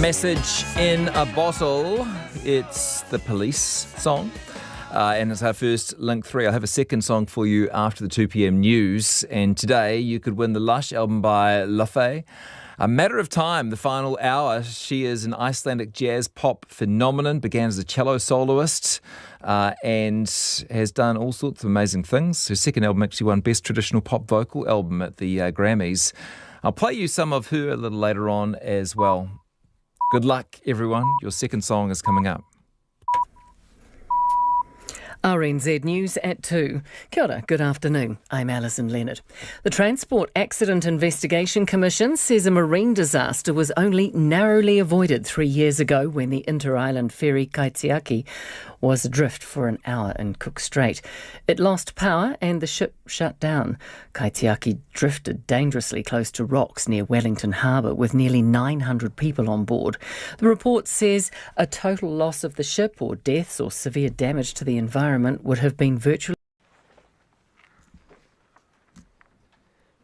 Message in a Bottle. It's the Police song. And it's our first Link 3. I'll have a second song for you after the 2 p.m. news. And today you could win the Lush album by Laffey. A Matter of Time, the final hour. She is an Icelandic jazz pop phenomenon, began as a cello soloist and has done all sorts of amazing things. Her second album actually won Best Traditional Pop Vocal Album at the Grammys. I'll play you some of her a little later on as well. Good luck, everyone. Your second song is coming up. RNZ News at 2. Kia ora, good afternoon. I'm Alison Leonard. The Transport Accident Investigation Commission says a marine disaster was only narrowly avoided 3 years ago when the inter-island ferry Kaitaki was adrift for an hour in Cook Strait. It lost power and the ship shut down. Kaitaki drifted dangerously close to rocks near Wellington Harbour with nearly 900 people on board. The report says a total loss of the ship or deaths or severe damage to the environment would have been virtually...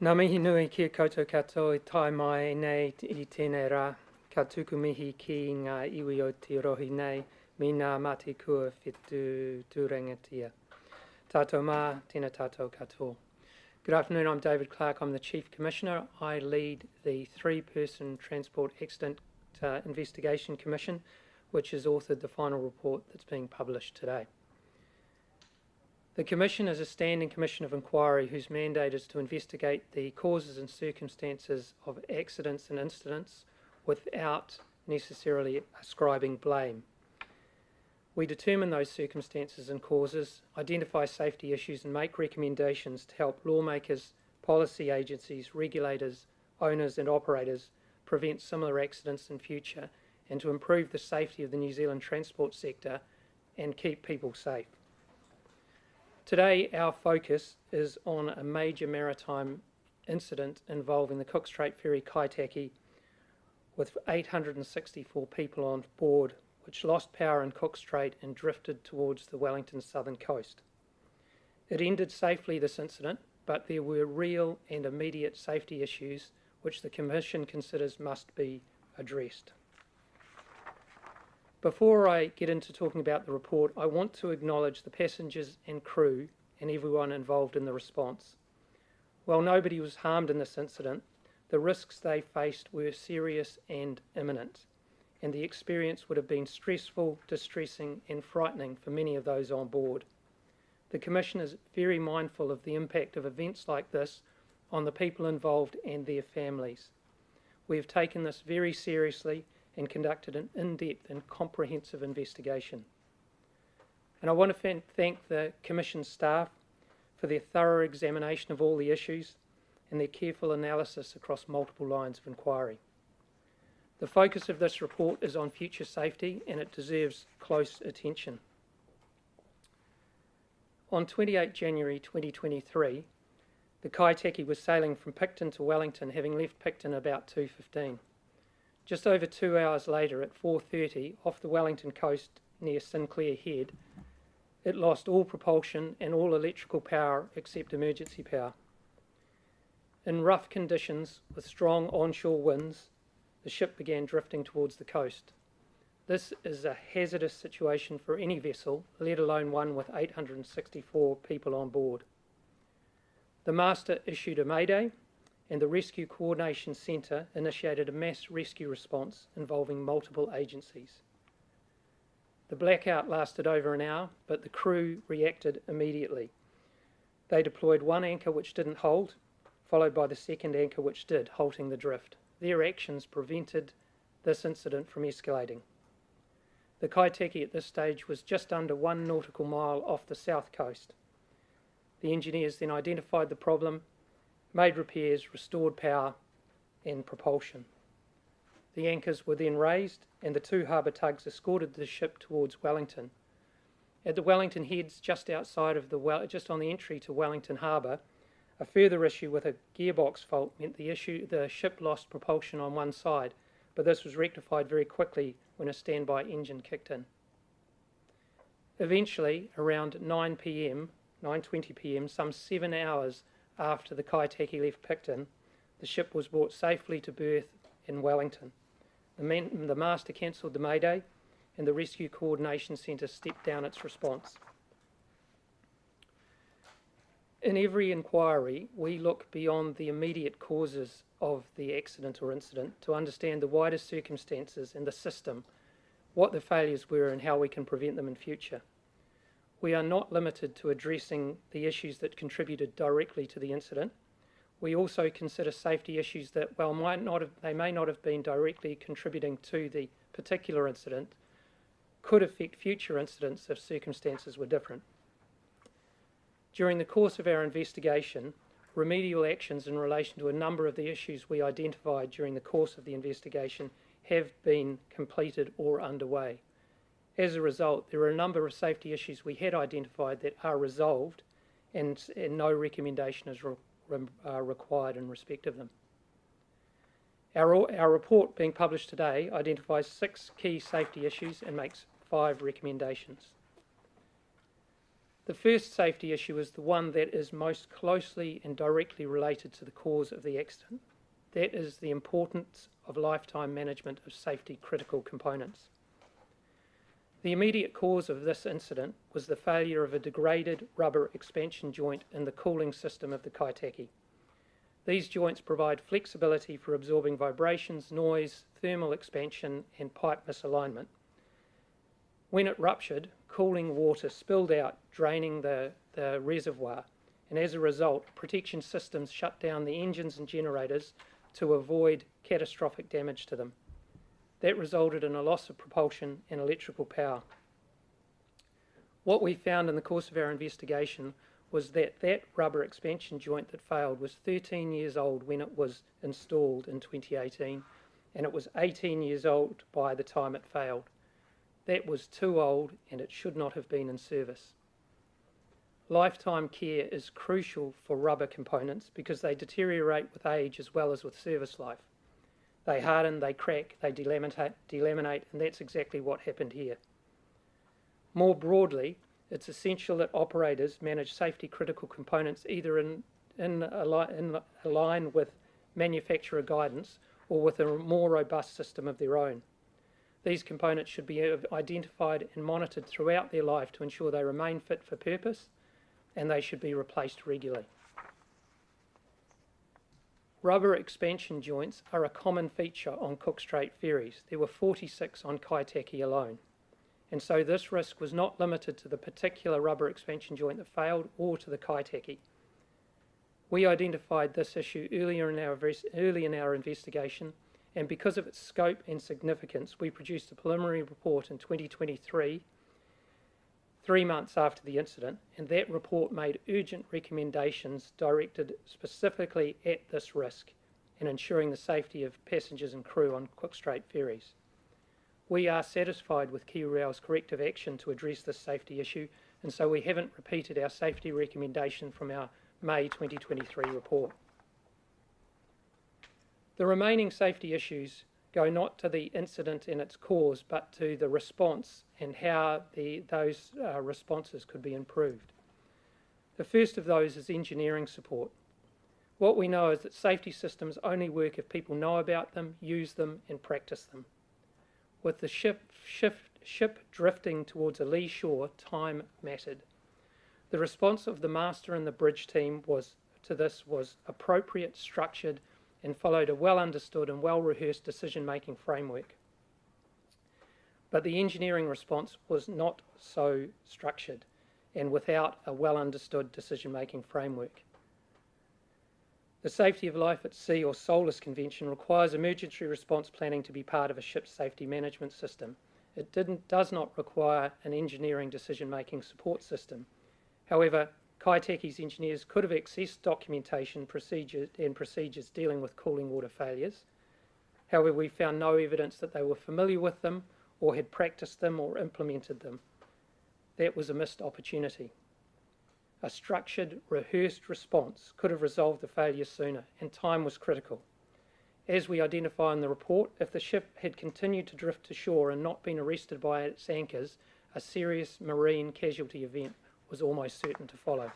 Nā mihi nui kia koutou katoa I tai mai nei I tēnei rā. Ka tuku mihi ki ngā iwi o te rohi nei, mi ngā mate kua whetu tūrangatia. Tātou mā, tēnā tātou katoa. Good afternoon, I'm David Clark. I'm the Chief Commissioner. I lead the 3-person Transport Accident Investigation Commission, which has authored the final report that's being published today. The Commission is a standing commission of inquiry whose mandate is to investigate the causes and circumstances of accidents and incidents without necessarily ascribing blame. We determine those circumstances and causes, identify safety issues and make recommendations to help lawmakers, policy agencies, regulators, owners and operators prevent similar accidents in future and to improve the safety of the New Zealand transport sector and keep people safe. Today, our focus is on a major maritime incident involving the Cook Strait ferry Kaitaki with 864 people on board, which lost power in Cook Strait and drifted towards the Wellington southern coast. It ended safely, this incident, but there were real and immediate safety issues which the Commission considers must be addressed. Before I get into talking about the report, I want to acknowledge the passengers and crew and everyone involved in the response. While nobody was harmed in this incident, the risks they faced were serious and imminent, and the experience would have been stressful, distressing and frightening for many of those on board. The Commission is very mindful of the impact of events like this on the people involved and their families. We have taken this very seriously and conducted an in-depth and comprehensive investigation. And I want to thank the Commission staff for their thorough examination of all the issues and their careful analysis across multiple lines of inquiry. The focus of this report is on future safety and it deserves close attention. On 28 January 2023, the Kaitaki was sailing from Picton to Wellington, having left Picton about 2:15. Just over 2 hours later, at 4:30, off the Wellington coast near Sinclair Head, it lost all propulsion and all electrical power except emergency power. In rough conditions with strong onshore winds, the ship began drifting towards the coast. This is a hazardous situation for any vessel, let alone one with 864 people on board. The master issued a mayday, and the Rescue Coordination Centre initiated a mass rescue response involving multiple agencies. The blackout lasted over an hour, but the crew reacted immediately. They deployed one anchor which didn't hold, followed by the second anchor which did, halting the drift. Their actions prevented this incident from escalating. The Kaitaki at this stage was just under 1 nautical mile off the south coast. The engineers then identified the problem, made repairs, restored power and propulsion. The anchors were then raised and the 2 harbour tugs escorted the ship towards Wellington. At the Wellington Heads, just outside of just on the entry to Wellington Harbour, a further issue with a gearbox fault meant the ship lost propulsion on one side, but this was rectified very quickly when a standby engine kicked in. Eventually, around 9:20 p.m, some 7 hours after the Kaitaki left Picton, the ship was brought safely to berth in Wellington. The master cancelled the mayday and the Rescue Coordination Centre stepped down its response. In every inquiry, we look beyond the immediate causes of the accident or incident to understand the wider circumstances and the system, what the failures were and how we can prevent them in future. We are not limited to addressing the issues that contributed directly to the incident. We also consider safety issues that, while they may not have been directly contributing to the particular incident, could affect future incidents if circumstances were different. During the course of our investigation, remedial actions in relation to a number of the issues we identified during the course of the investigation have been completed or underway. As a result, there are a number of safety issues we had identified that are resolved and no recommendation is required in respect of them. Our report being published today identifies 6 key safety issues and makes 5 recommendations. The first safety issue is the one that is most closely and directly related to the cause of the accident. That is the importance of lifetime management of safety critical components. The immediate cause of this incident was the failure of a degraded rubber expansion joint in the cooling system of the Kaitaki. These joints provide flexibility for absorbing vibrations, noise, thermal expansion and pipe misalignment. When it ruptured, cooling water spilled out, draining the reservoir, and as a result, protection systems shut down the engines and generators to avoid catastrophic damage to them. That resulted in a loss of propulsion and electrical power. What we found in the course of our investigation was that that rubber expansion joint that failed was 13 years old when it was installed in 2018, and it was 18 years old by the time it failed. That was too old and it should not have been in service. Lifetime care is crucial for rubber components because they deteriorate with age as well as with service life. They harden, they crack, they delaminate, and that's exactly what happened here. More broadly, it's essential that operators manage safety critical components either in line with manufacturer guidance or with a more robust system of their own. These components should be identified and monitored throughout their life to ensure they remain fit for purpose, and they should be replaced regularly. Rubber expansion joints are a common feature on Cook Strait ferries. There were 46 on Kaitaki alone. And so this risk was not limited to the particular rubber expansion joint that failed or to the Kaitaki. We identified this issue early in our investigation, and because of its scope and significance, we produced a preliminary report in 2023, 3 months after the incident, and that report made urgent recommendations directed specifically at this risk and ensuring the safety of passengers and crew on Cook Strait ferries. We are satisfied with KiwiRail's corrective action to address this safety issue, and so we haven't repeated our safety recommendation from our May 2023 report. The remaining safety issues go not to the incident and its cause, but to the response and how those responses could be improved. The first of those is engineering support. What we know is that safety systems only work if people know about them, use them, and practice them. With the ship drifting towards a lee shore, time mattered. The response of the master and the bridge team to this was appropriate, structured, and followed a well-understood and well-rehearsed decision-making framework. But the engineering response was not so structured and without a well-understood decision-making framework. The Safety of Life at Sea, or SOLAS Convention, requires emergency response planning to be part of a ship's safety management system. It does not require an engineering decision-making support system. However, Kaitaki's engineers could have accessed documentation procedures dealing with cooling water failures. However, we found no evidence that they were familiar with them or had practiced them or implemented them. That was a missed opportunity. A structured, rehearsed response could have resolved the failure sooner, and time was critical. As we identify in the report, if the ship had continued to drift to shore and not been arrested by its anchors, a serious marine casualty event was almost certain to follow.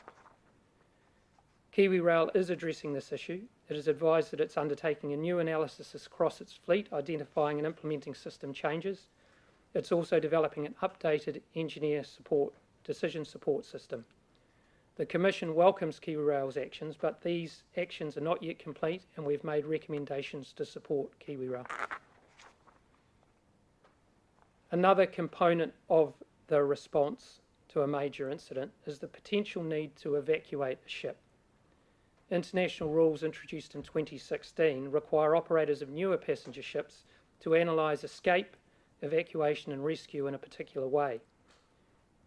KiwiRail is addressing this issue. It is advised that it's undertaking a new analysis across its fleet, identifying and implementing system changes. It's also developing an updated engineer decision support system. The Commission welcomes KiwiRail's actions, but these actions are not yet complete, and we've made recommendations to support KiwiRail. Another component of the response to a major incident is the potential need to evacuate a ship. International rules introduced in 2016 require operators of newer passenger ships to analyse escape, evacuation and rescue in a particular way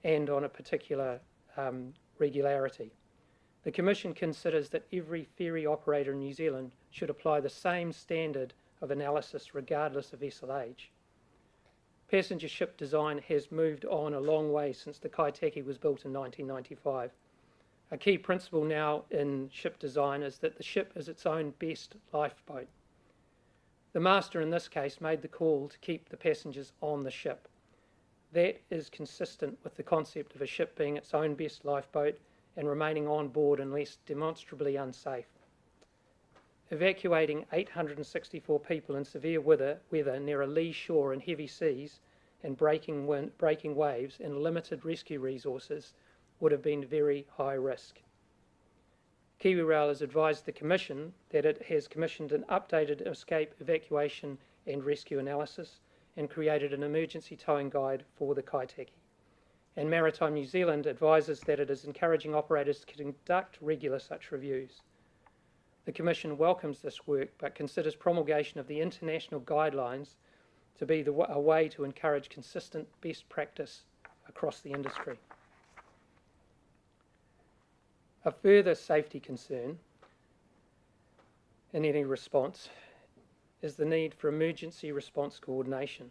and on a particular regularity. The Commission considers that every ferry operator in New Zealand should apply the same standard of analysis regardless of vessel age. Passenger ship design has moved on a long way since the Kaitaki was built in 1995. A key principle now in ship design is that the ship is its own best lifeboat. The master in this case made the call to keep the passengers on the ship. That is consistent with the concept of a ship being its own best lifeboat and remaining on board unless demonstrably unsafe. Evacuating 864 people in severe weather near a lee shore in heavy seas and breaking waves and limited rescue resources would have been very high risk. KiwiRail has advised the Commission that it has commissioned an updated escape, evacuation and rescue analysis and created an emergency towing guide for the Kaitaki. And Maritime New Zealand advises that it is encouraging operators to conduct regular such reviews. The Commission welcomes this work but considers promulgation of the international guidelines to be a way to encourage consistent best practice across the industry. A further safety concern in any response is the need for emergency response coordination.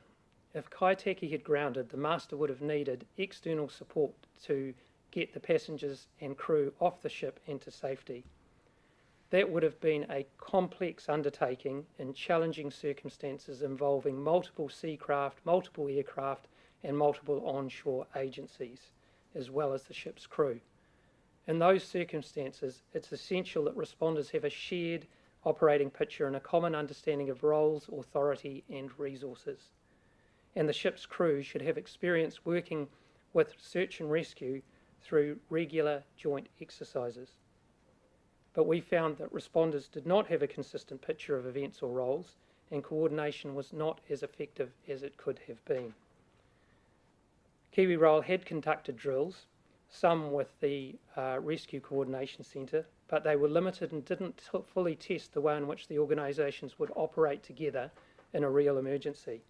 If Kaitaki had grounded, the master would have needed external support to get the passengers and crew off the ship and to safety. That would have been a complex undertaking in challenging circumstances involving multiple seacraft, multiple aircraft and multiple onshore agencies, as well as the ship's crew. In those circumstances, it's essential that responders have a shared operating picture and a common understanding of roles, authority and resources. And the ship's crew should have experience working with search and rescue through regular joint exercises. But we found that responders did not have a consistent picture of events or roles, and coordination was not as effective as it could have been. KiwiRail had conducted drills, some with the Rescue Coordination Centre, but they were limited and didn't fully test the way in which the organisations would operate together in a real emergency.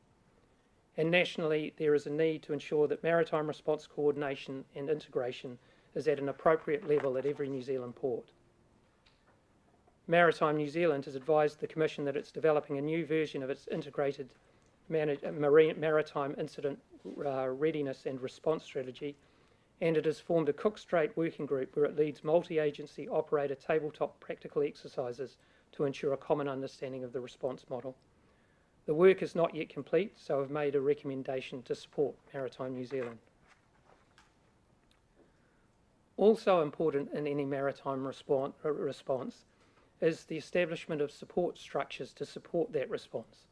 And nationally, there is a need to ensure that maritime response coordination and integration is at an appropriate level at every New Zealand port. Maritime New Zealand has advised the Commission that it's developing a new version of its integrated maritime incident readiness and response strategy, and it has formed a Cook Strait working group where it leads multi-agency operator tabletop practical exercises to ensure a common understanding of the response model. The work is not yet complete, so I've made a recommendation to support Maritime New Zealand. Also important in any maritime response is the establishment of support structures to support that response.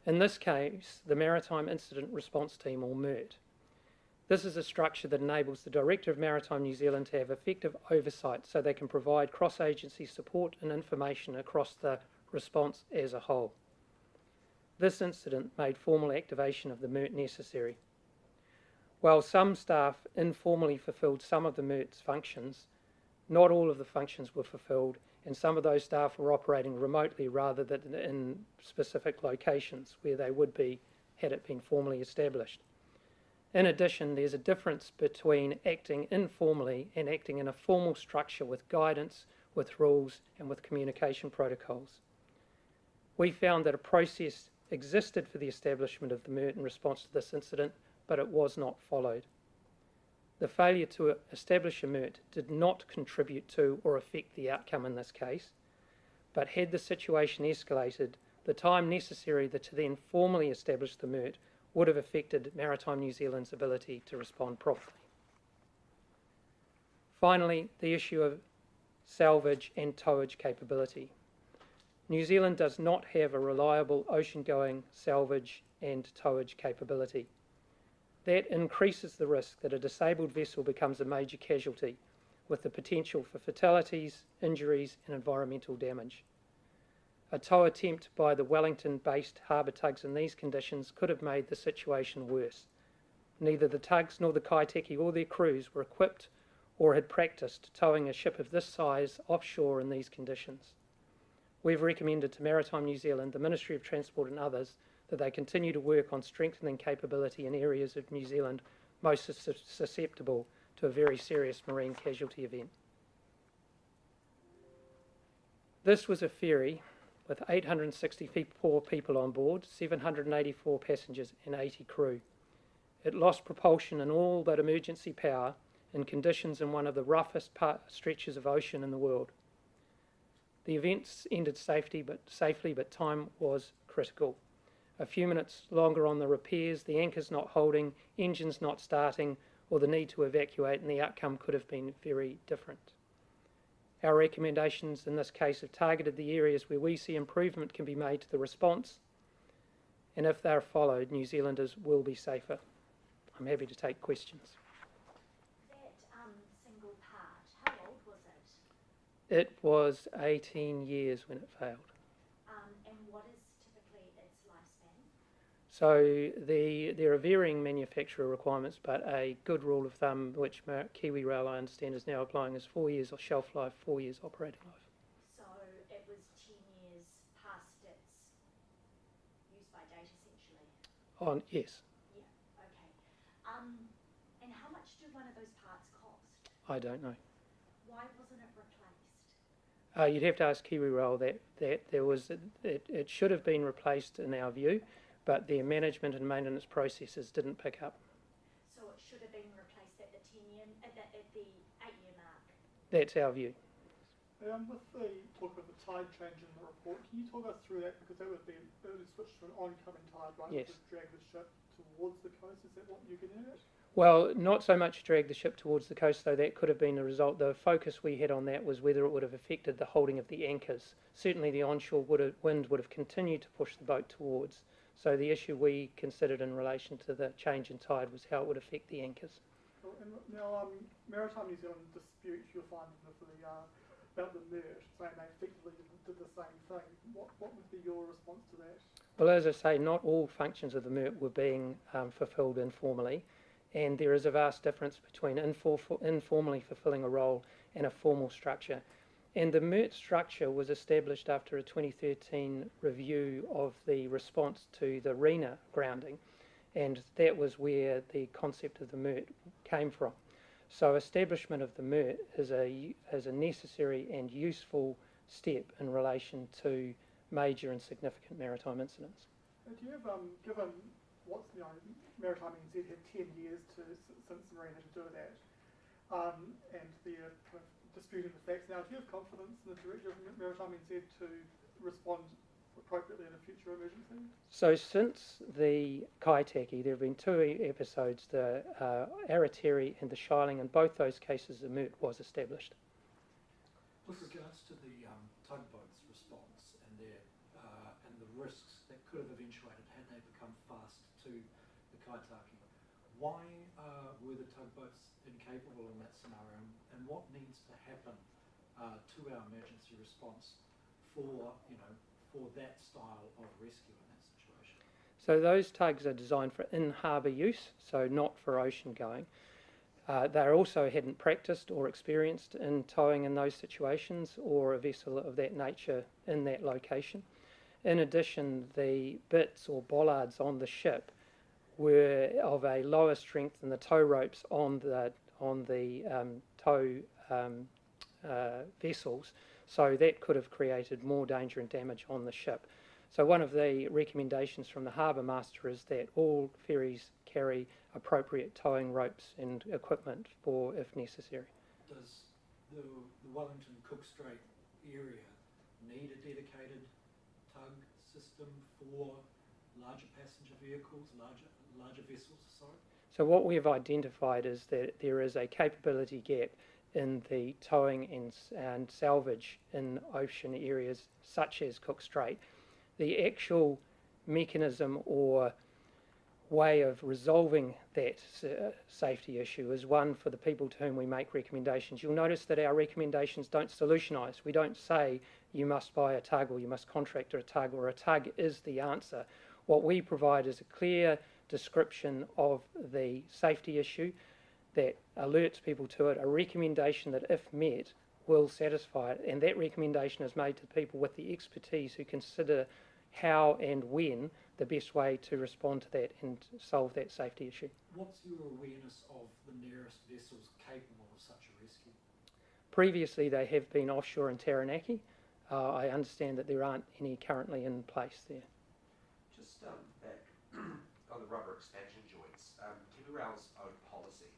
In this case, the Maritime Incident Response Team, or MERT. This is a structure that enables the Director of Maritime New Zealand to have effective oversight so they can provide cross-agency support and information across the response as a whole. This incident made formal activation of the MERT necessary. While some staff informally fulfilled some of the MERT's functions, not all of the functions were fulfilled, and some of those staff were operating remotely rather than in specific locations where they would be had it been formally established. In addition, there's a difference between acting informally and acting in a formal structure with guidance, with rules, and with communication protocols. We found that a process existed for the establishment of the MERT in response to this incident, but it was not followed. The failure to establish a MERT did not contribute to or affect the outcome in this case, but had the situation escalated, the time necessary to then formally establish the MERT would have affected Maritime New Zealand's ability to respond properly. Finally, the issue of salvage and towage capability. New Zealand does not have a reliable ocean-going salvage and towage capability. That increases the risk that a disabled vessel becomes a major casualty, with the potential for fatalities, injuries, and environmental damage. A tow attempt by the Wellington-based harbour tugs in these conditions could have made the situation worse. Neither the tugs nor the Kaitaki or their crews were equipped or had practiced towing a ship of this size offshore in these conditions. We've recommended to Maritime New Zealand, the Ministry of Transport and others that they continue to work on strengthening capability in areas of New Zealand most susceptible to a very serious marine casualty event. This was a ferry with 864 people on board, 784 passengers and 80 crew. It lost propulsion and all but emergency power in conditions in one of the roughest stretches of ocean in the world. The events ended safely, but time was critical. A few minutes longer on the repairs, the anchors not holding, engines not starting, or the need to evacuate, and the outcome could have been very different. Our recommendations in this case have targeted the areas where we see improvement can be made to the response, and if they are followed, New Zealanders will be safer. I'm happy to take questions. That single part, how old was it? It was 18 years when it failed. And what is typically its lifespan? So there are varying manufacturer requirements, but a good rule of thumb, which Kiwi Rail I understand is now applying, is 4 years of shelf life, 4 years operating life. So it was 10 years past its use by date, essentially? Yes. Yeah, okay. And how much did one of those parts cost? I don't know. Why wasn't it replaced? You'd have to ask Kiwi Rail that there was it should have been replaced in our view, but their management and maintenance processes didn't pick up. So it should have been replaced at the 10-year, at the 8-year mark? That's our view. With the talk of the tide change in the report, can you talk us through that? Because that would switch to an oncoming tide, right? Yes. To drag the ship towards the coast. Is that what you're getting at? Well, not so much drag the ship towards the coast, though that could have been a result. The focus we had on that was whether it would have affected the holding of the anchors. Certainly the onshore wind would have continued to push the boat towards. So the issue we considered in relation to the change in tide was how it would affect the anchors. Cool. And now, Maritime New Zealand dispute you'll find about the MERT, saying they effectively did the same thing. What would be your response to that? Well, as I say, not all functions of the MERT were being fulfilled informally, and there is a vast difference between informally fulfilling a role and a formal structure. And the MERT structure was established after a 2013 review of the response to the RENA grounding, and that was where the concept of the MERT came from. So establishment of the MERT is a necessary and useful step in relation to major and significant maritime incidents. Do you have, given Maritime NZ had 10 years since Marina to do that, and they're kind of disputing the facts now, do you have confidence in the Director of Maritime NZ to respond appropriately in a future emergency? So since the Kaitaki, there have been 2 episodes, the Aratiri and the Shiling. In both those cases, the MERT was established. With regards to the tug Kaitaki. Why were the tugboats incapable in that scenario, and what needs to happen to our emergency response for that style of rescue in that situation? So those tugs are designed for in-harbour use, so not for ocean going. They also hadn't practiced or experienced in towing in those situations or a vessel of that nature in that location. In addition, the bitts or bollards on the ship were of a lower strength than the tow ropes on the tow vessels, so that could have created more danger and damage on the ship. So one of the recommendations from the harbour master is that all ferries carry appropriate towing ropes and equipment for if necessary. Does the Wellington Cook Strait area need a dedicated tug system for larger passenger vehicles, larger vessels, sorry? So what we have identified is that there is a capability gap in the towing and salvage in ocean areas such as Cook Strait. The actual mechanism or way of resolving that safety issue is one for the people to whom we make recommendations. You'll notice that our recommendations don't solutionise. We don't say you must buy a tug or you must contract a tug or a tug is the answer. What we provide is a clear description of the safety issue that alerts people to it, a recommendation that if met will satisfy it, and that recommendation is made to people with the expertise who consider how and when the best way to respond to that and solve that safety issue. What's your awareness of the nearest vessels capable of such a rescue? Previously they have been offshore in Taranaki. I understand that there aren't any currently in place there. Just back on the rubber expansion joints, Kiwirail's own policy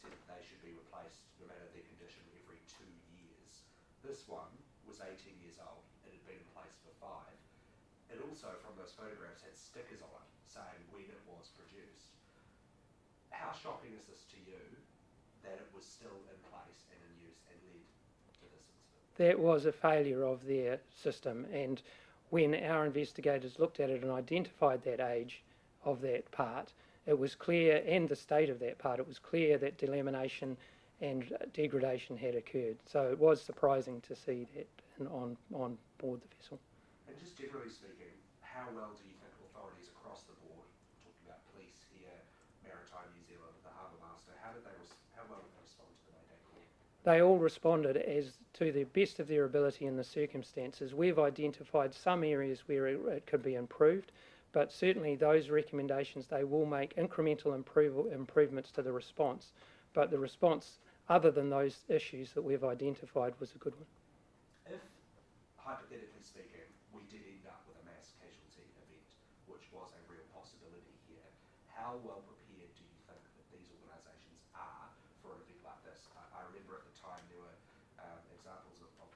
said that they should be replaced no matter their condition every 2 years. This one was 18 years old. It had been in place for 5. It also, from those photographs, had stickers on it saying when it was produced. How shocking is this to you that it was still in place and in use and led to this incident? That was a failure of their system, and when our investigators looked at it and identified that age of that part, it was clear, and the state of that part, it was clear that delamination and degradation had occurred. So it was surprising to see that on board the vessel. And just generally speaking, how well do you think authorities across the board, talking about police here, Maritime New Zealand, the Harbour Master, how well did they respond to the mayday call? They all responded as to the best of their ability in the circumstances. We've identified some areas where it could be improved, but certainly those recommendations, they will make incremental improvements to the response. But the response, other than those issues that we've identified, was a good one. If, hypothetically speaking, we did end up with a mass casualty event, which was a real possibility here, how well prepared do you think that these organisations are for an event like this? I remember at the time there were examples of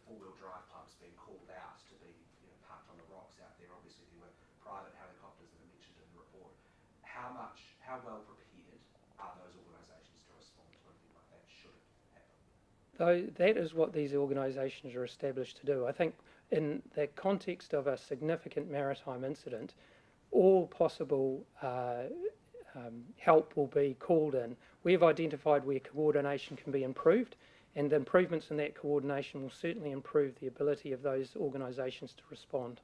four-wheel drive pubs being called out to be parked on the rocks out there. Obviously there were private helicopters that are mentioned in the report. How well prepared are those organisations to respond to an event like that should it happen? That is what these organisations are established to do. I think in the context of a significant maritime incident, all possible help will be called in. We've identified where coordination can be improved, and the improvements in that coordination will certainly improve the ability of those organisations to respond.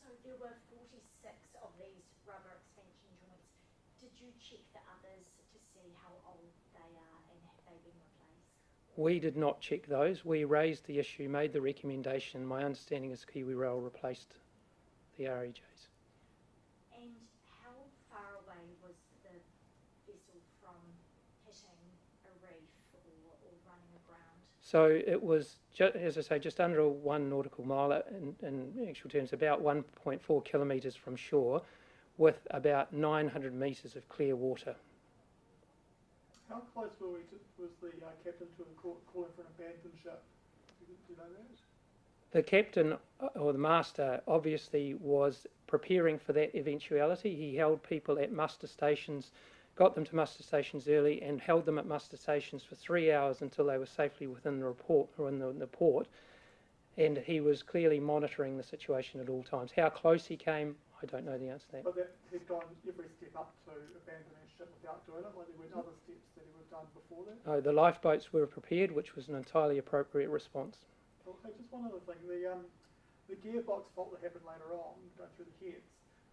So there were 46 of these rubber expansion joints. Did you check the others to see how old they are and have they been replaced? We did not check those. We raised the issue, made the recommendation. My understanding is Kiwirail replaced the REJs. And how far away was the vessel from hitting a reef or running aground? So it was, as I say, just under 1 nautical mile in actual terms, about 1.4 kilometres from shore, with about 900 metres of clear water. How close was the captain to calling for an abandoned ship? Do you know that? The captain or the master obviously was preparing for that eventuality. He held people at muster stations, got them to muster stations early and held them at muster stations for 3 hours until they were safely within the port. And he was clearly monitoring the situation at all times. How close he came, I don't know the answer to that. But that he'd gone every step up to abandoning ship without doing it, like there weren't other steps that he would have done before that? Oh, the lifeboats were prepared, which was an entirely appropriate response. Okay, just one other thing. The gearbox fault that happened later on, going through the heads,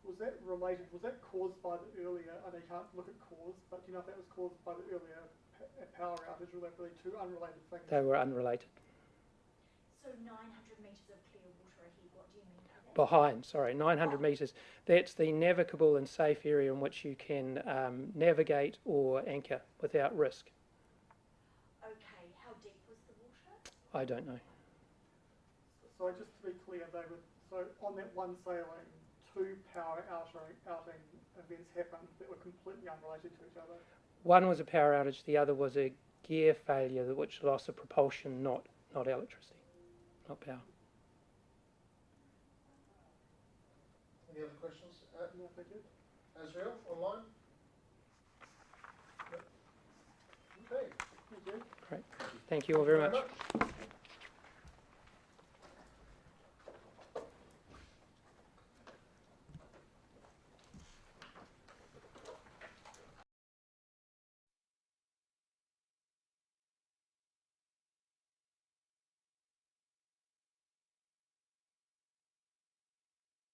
was that related, was that caused by the earlier, I know you can't look at cause, but do you know if that was caused by the earlier power outage, or were they really two unrelated things? They were unrelated. So 900 metres of clear water ahead, what do you mean by that? Behind, sorry, 900 metres. That's the navigable and safe area in which you can navigate or anchor without risk. Okay, how deep was the water? I don't know. So just to be clear, so on that one sailing, two power outing events happened that were completely unrelated to each other. One was a power outage, the other was a gear failure, which loss of propulsion, not electricity, not power. Any other questions? No, thank you. Azrael, online? Yep. Okay. Thank you. Great. Thank you all very much. Much.